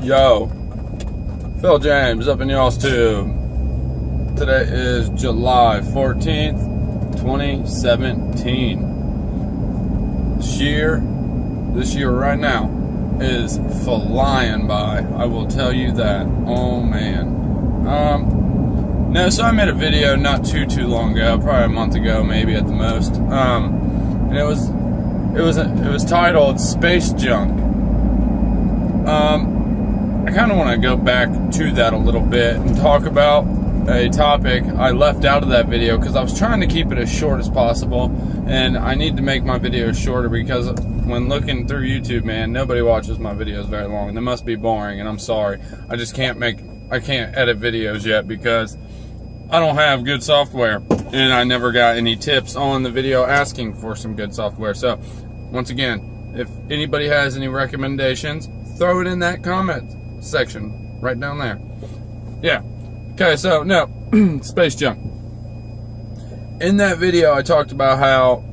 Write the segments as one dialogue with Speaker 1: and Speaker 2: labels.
Speaker 1: Yo, Phil James up in y'all's tube. Today is July 14th, 2017. This year right now is flying by. I will tell you that. Oh man. So I made a video not too long ago, probably a month ago, maybe at the most. And it was titled Space Junk. I kind of want to go back to that a little bit and talk about a topic I left out of that video because I was trying to keep it as short as possible, and I need to make my videos shorter because when looking through YouTube, man, nobody watches my videos very long, and they must be boring, and I'm sorry. I just can't edit videos yet because I don't have good software, and I never got any tips on the video asking for some good software. So once again, if anybody has any recommendations, throw it in that comment section right down there. Yeah. Okay, so no, space junk. In that video, I talked about how,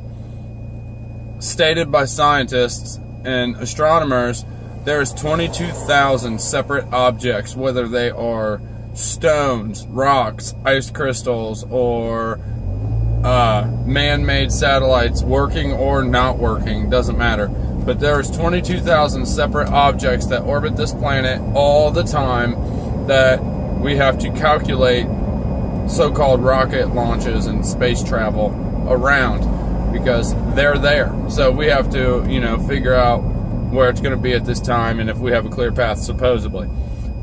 Speaker 1: stated by scientists and astronomers, there's 22,000 separate objects, whether they are stones, rocks, ice crystals, or man-made satellites, working or not working, doesn't matter. But there's 22,000 separate objects that orbit this planet all the time that we have to calculate so-called rocket launches and space travel around because they're there. So we have to, figure out where it's going to be at this time and if we have a clear path, supposedly.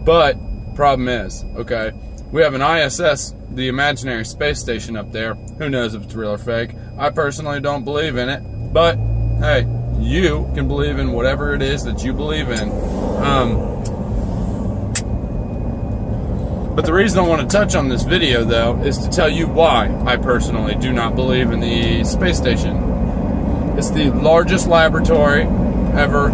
Speaker 1: But problem is, okay, we have an ISS, the imaginary space station up there. Who knows if it's real or fake? I personally don't believe in it, but hey, you can believe in whatever it is that you believe in. But the reason I want to touch on this video, though, is to tell you why I personally do not believe in the space station. It's the largest laboratory ever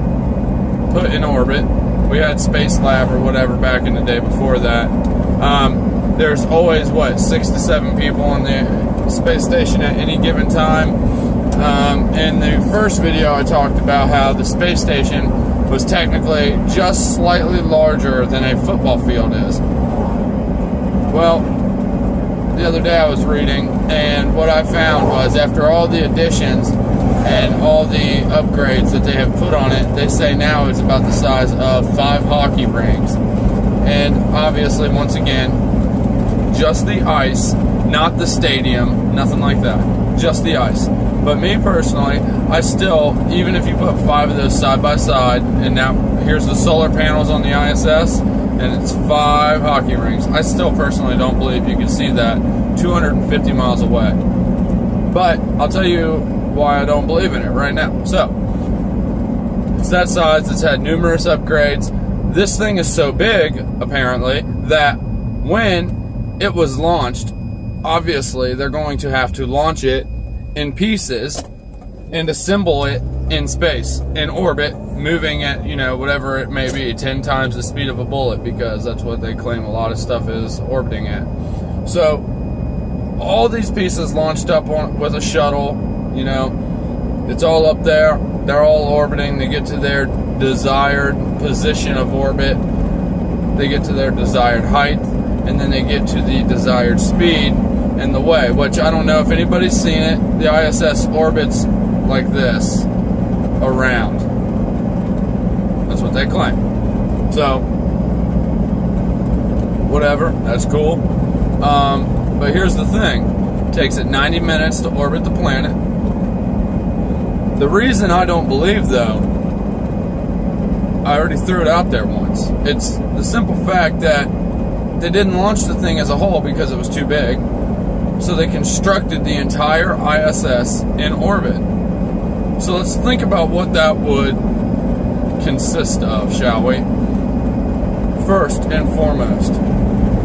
Speaker 1: put in orbit. We had Space Lab or whatever back in the day before that. There's always, 6 to 7 people on the space station at any given time. In the first video, I talked about how the space station was technically just slightly larger than a football field is. Well, the other day I was reading, and what I found was after all the additions and all the upgrades that they have put on it, they say now it's about the size of 5 hockey rinks. And obviously, once again, just the ice, not the stadium, nothing like that. Just the ice. But me personally, I still, even if you put 5 of those side by side, and now here's the solar panels on the ISS, and it's 5 hockey rinks, I still personally don't believe you can see that 250 miles away. But I'll tell you why I don't believe in it right now. So, it's that size, it's had numerous upgrades. This thing is so big, apparently, that when it was launched, obviously they're going to have to launch it in pieces and assemble it in space, in orbit, moving at, whatever it may be, 10 times the speed of a bullet, because that's what they claim a lot of stuff is orbiting at. So, all these pieces launched up with a shuttle, it's all up there, they're all orbiting, they get to their desired position of orbit, they get to their desired height, and then they get to the desired speed and the way, which I don't know if anybody's seen it. The ISS orbits like this around. That's what they claim. So, whatever, that's cool. But here's the thing. It takes it 90 minutes to orbit the planet. The reason I don't believe, though, I already threw it out there once. It's the simple fact that they didn't launch the thing as a whole because it was too big. So they constructed the entire ISS in orbit. So let's think about what that would consist of, shall we? First and foremost,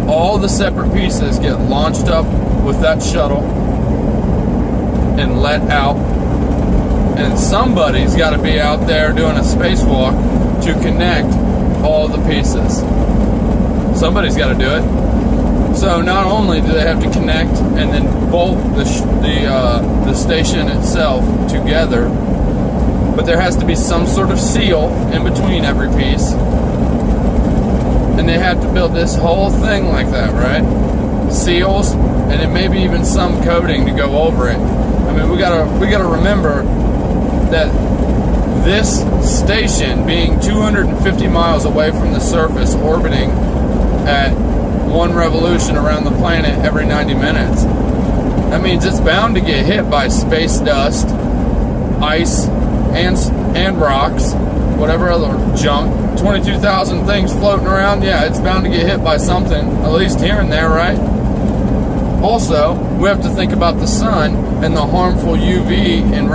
Speaker 1: all the separate pieces get launched up with that shuttle and let out. And somebody's got to be out there doing a spacewalk to connect all the pieces. Somebody's got to do it. So not only do they have to connect and then bolt the station itself together, but there has to be some sort of seal in between every piece. And they have to build this whole thing like that, right? Seals, and then maybe even some coating to go over it. I mean, we gotta remember that this station, being 250 miles away from the surface, orbiting at one revolution around the planet every 90 minutes, that means it's bound to get hit by space dust, ice, and rocks, whatever other junk. 22,000 things floating around, yeah, it's bound to get hit by something, at least here and there, right? Also, we have to think about the sun and the harmful UV and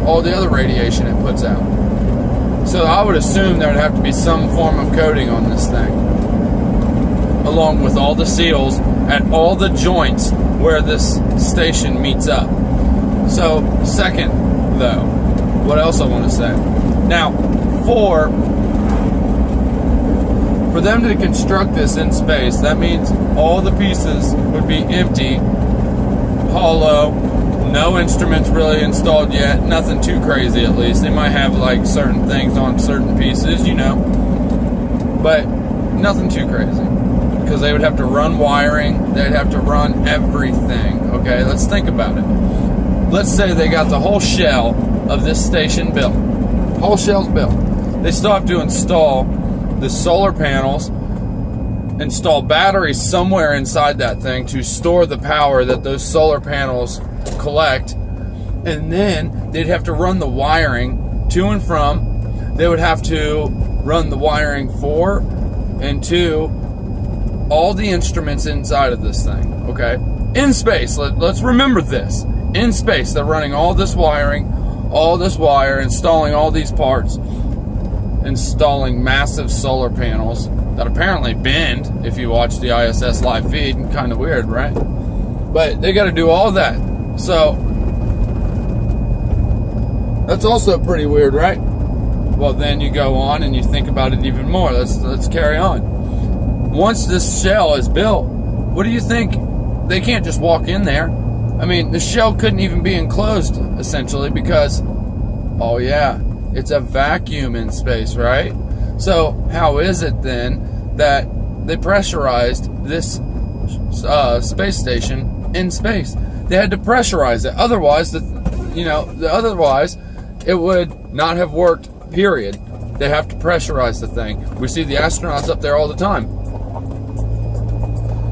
Speaker 1: all the other radiation it puts out. So I would assume there would have to be some form of coating on this thing, along with all the seals at all the joints where this station meets up. So, second, though, what else I want to say? Now, for them to construct this in space, that means all the pieces would be empty, hollow, no instruments really installed yet, nothing too crazy at least. They might have like certain things on certain pieces, you know, but nothing too crazy, because they would have to run wiring, they'd have to run everything. Okay, let's think about it. Let's say they got the whole shell of this station built. Whole shell's built. They still have to install the solar panels, install batteries somewhere inside that thing to store the power that those solar panels collect, and then they'd have to run the wiring to and from. They would have to run the wiring for and to all the instruments inside of this thing, okay? In space, let's remember this. In space, they're running all this wiring, all this wire, installing all these parts, installing massive solar panels that apparently bend if you watch the ISS live feed. Kind of weird, right? But they got to do all that. So that's also pretty weird, right? Well, then you go on and you think about it even more. Let's carry on. Once this shell is built, what do you think? They can't just walk in there. I mean, the shell couldn't even be enclosed, essentially, because, oh yeah, it's a vacuum in space, right? So how is it then that they pressurized this space station in space? They had to pressurize it. Otherwise, otherwise it would not have worked, period. They have to pressurize the thing. We see the astronauts up there all the time,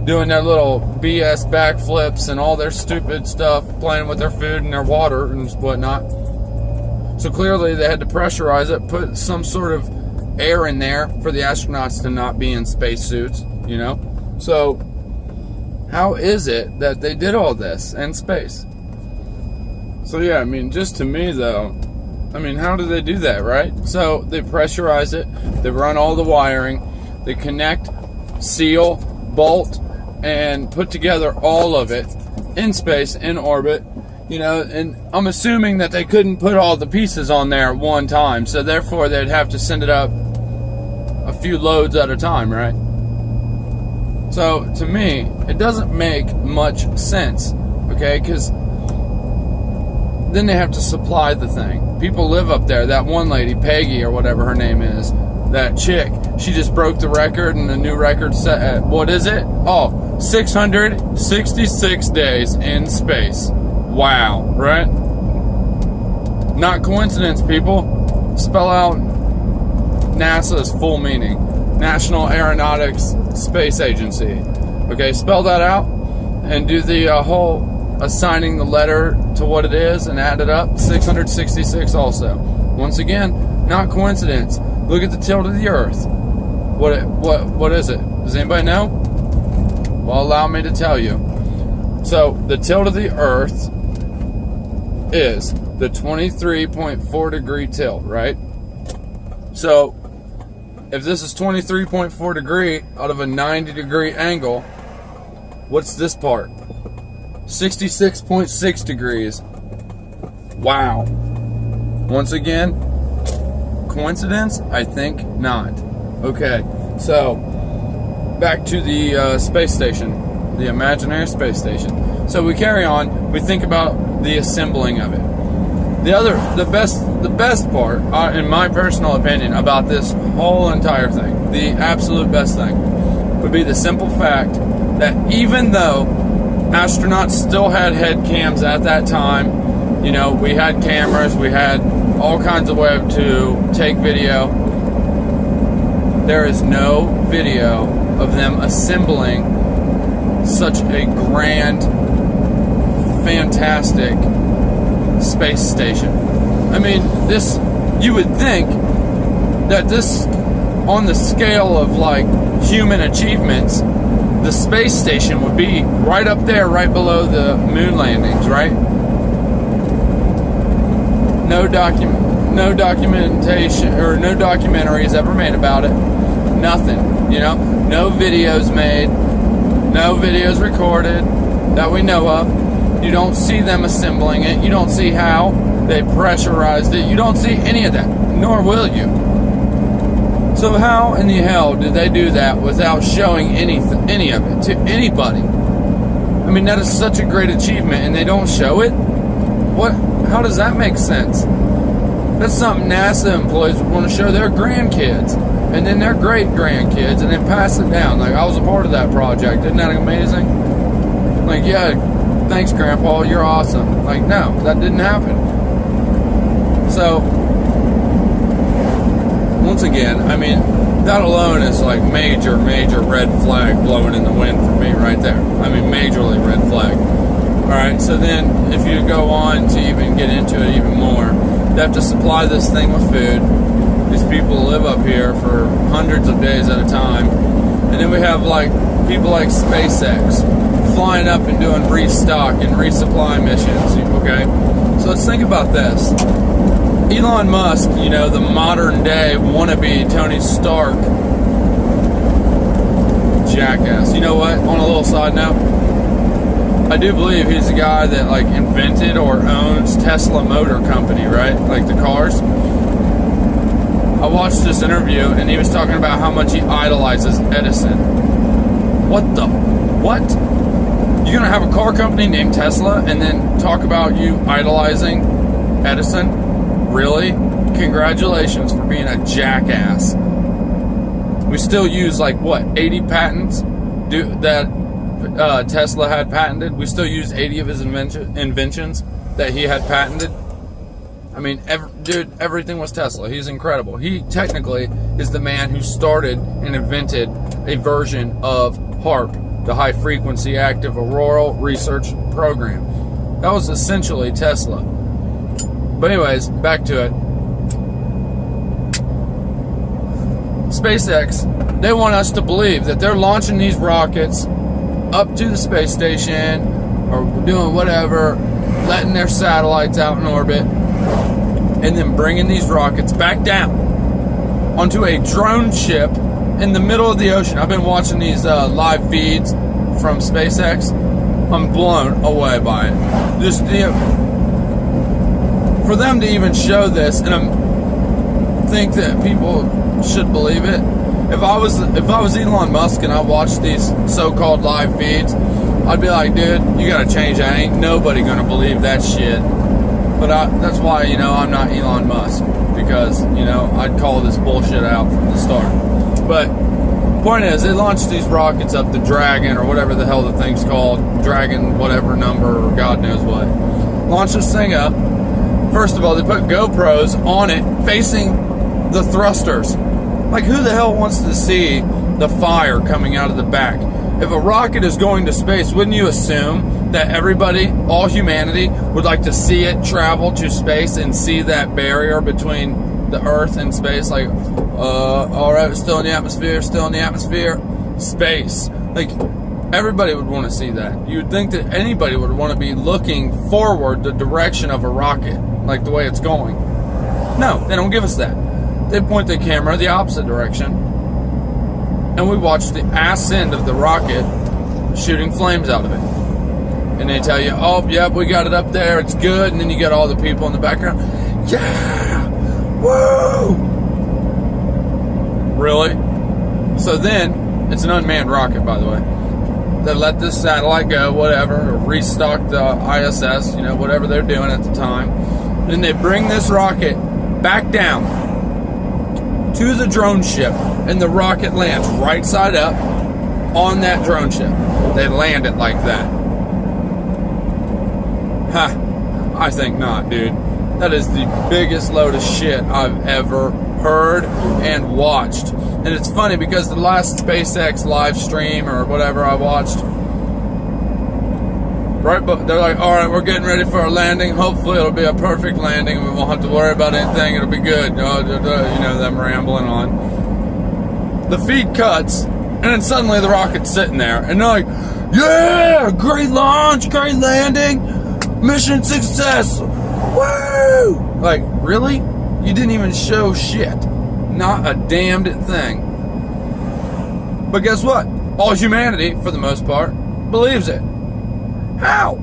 Speaker 1: doing their little BS backflips and all their stupid stuff, playing with their food and their water and whatnot. So clearly they had to pressurize it, put some sort of air in there for the astronauts to not be in spacesuits, you know? So how is it that they did all this in space? So yeah, I mean, just to me though, I mean, how do they do that, right? So they pressurize it, they run all the wiring, they connect, seal, bolt, and put together all of it in space, in orbit, you know, and I'm assuming that they couldn't put all the pieces on there at one time, so therefore they'd have to send it up a few loads at a time, right? So to me, it doesn't make much sense, okay, because then they have to supply the thing. People live up there. That one lady, Peggy or whatever her name is, that chick, she just broke the record, and the new record set at, what is it? Oh, 666 days in space. Wow, right? Not coincidence, people. Spell out NASA's full meaning. National Aeronautics Space Agency. Okay, spell that out and do the whole assigning the letter to what it is and add it up. 666 also. Once again, not coincidence. Look at the tilt of the Earth. What is it? Does anybody know? Well, allow me to tell you. So the tilt of the Earth is the 23.4 degree tilt, right? So if this is 23.4 degree out of a 90 degree angle, what's this part? 66.6 degrees. Wow. Once again, coincidence? I think not. Okay, so back to the space station, the imaginary space station. So we carry on, we think about the assembling of it. The best part, in my personal opinion, about this whole entire thing, the absolute best thing, would be the simple fact that even though astronauts still had head cams at that time, you know, we had cameras, we had all kinds of ways to take video, there is no video of them assembling such a grand, fantastic space station. I mean, this, you would think that this, on the scale of like human achievements, the space station would be right up there, right below the moon landings, right? No documentation or no documentaries ever made about it. Nothing, you know, no videos made, no videos recorded that we know of. You don't see them assembling it. You don't see how they pressurized it. You don't see any of that, nor will you. So how in the hell did they do that without showing any of it to anybody? I mean, that is such a great achievement, and they don't show it? What? How does that make sense? That's something NASA employees would want to show their grandkids, and then their great-grandkids, and then pass it down. Like, I was a part of that project. Isn't that amazing? Like, yeah, thanks, Grandpa, you're awesome. Like, no, that didn't happen. So, once again, I mean, that alone is like major red flag blowing in the wind for me right there. I mean, majorly red flag. Alright, so then if you go on to even get into it even more, they have to supply this thing with food. These people live up here for hundreds of days at a time. And then we have like people like SpaceX flying up and doing restock and resupply missions, okay? So let's think about this. Elon Musk, you know, the modern day wannabe Tony Stark jackass. You know what? On a little side note, I do believe he's the guy that like invented or owns Tesla Motor Company, right? Like the cars. I watched this interview and he was talking about how much he idolizes Edison. What the? What? You're gonna have a car company named Tesla and then talk about you idolizing Edison? Really? Congratulations for being a jackass. We still use like what, 80 patents that Tesla had patented? We still use 80 of his inventions that he had patented. I mean, everything was Tesla. He's incredible. He technically is the man who started and invented a version of HAARP, the High Frequency Active Auroral Research Program. That was essentially Tesla. But anyways, back to it. SpaceX, they want us to believe that they're launching these rockets up to the space station or doing whatever, letting their satellites out in orbit, and then bringing these rockets back down onto a drone ship in the middle of the ocean. I've been watching these live feeds from SpaceX. I'm blown away by it. Just for them to even show this and think that people should believe it. If I was Elon Musk and I watched these so-called live feeds, I'd be like, dude, you gotta change that. Ain't nobody gonna believe that shit. But that's why, you know, I'm not Elon Musk, because, you know, I'd call this bullshit out from the start. But point is, they launched these rockets up the Dragon, or whatever the hell the thing's called, Dragon whatever number, or God knows what. Launched this thing up. First of all, they put GoPros on it facing the thrusters. Like, who the hell wants to see the fire coming out of the back? If a rocket is going to space, wouldn't you assume that everybody, all humanity, would like to see it travel to space and see that barrier between the Earth and space? Like, alright, it's still in the atmosphere, space. Like, everybody would want to see that. You would think that anybody would want to be looking forward the direction of a rocket, like the way it's going. No, they don't give us that. They point the camera the opposite direction, and we watch the ass end of the rocket shooting flames out of it. And they tell you, oh, yep, we got it up there, it's good, and then you got all the people in the background. Yeah! Woo! Really? So then, it's an unmanned rocket, by the way. They let this satellite go, whatever, or restock the ISS, you know, whatever they're doing at the time. and they bring this rocket back down to the drone ship, and the rocket lands right side up on that drone ship. They land it like that. Ha! I think not, dude. That is the biggest load of shit I've ever heard and watched. And it's funny because the last SpaceX live stream or whatever I watched, right, but they're like, all right, we're getting ready for a landing. Hopefully it'll be a perfect landing and we won't have to worry about anything. It'll be good. You know, them rambling on. The feed cuts, and then suddenly the rocket's sitting there, and they're like, yeah, great launch, great landing, mission success. Woo! Like, really? You didn't even show shit. Not a damned thing. But guess what? All humanity, for the most part, believes it. How?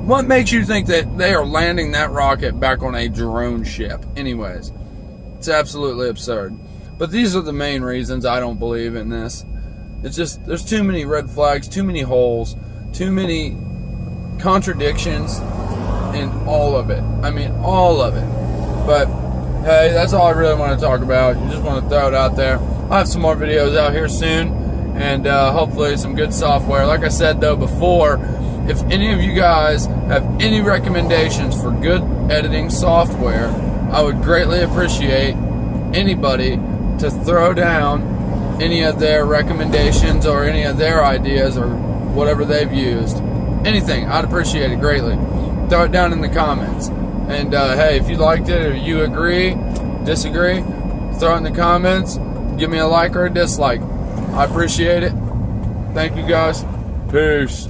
Speaker 1: What makes you think that they are landing that rocket back on a drone ship? Anyways, it's absolutely absurd. But these are the main reasons I don't believe in this. It's just, there's too many red flags, too many holes, too many contradictions in all of it. I mean, all of it. But, hey, that's all I really want to talk about. You just want to throw it out there. I'll have some more videos out here soon, and hopefully some good software. Like I said, though, before, if any of you guys have any recommendations for good editing software, I would greatly appreciate anybody to throw down any of their recommendations or any of their ideas or whatever they've used. Anything, I'd appreciate it greatly. Throw it down in the comments. And hey, if you liked it or you agree, disagree, throw it in the comments. Give me a like or a dislike. I appreciate it. Thank you guys. Peace.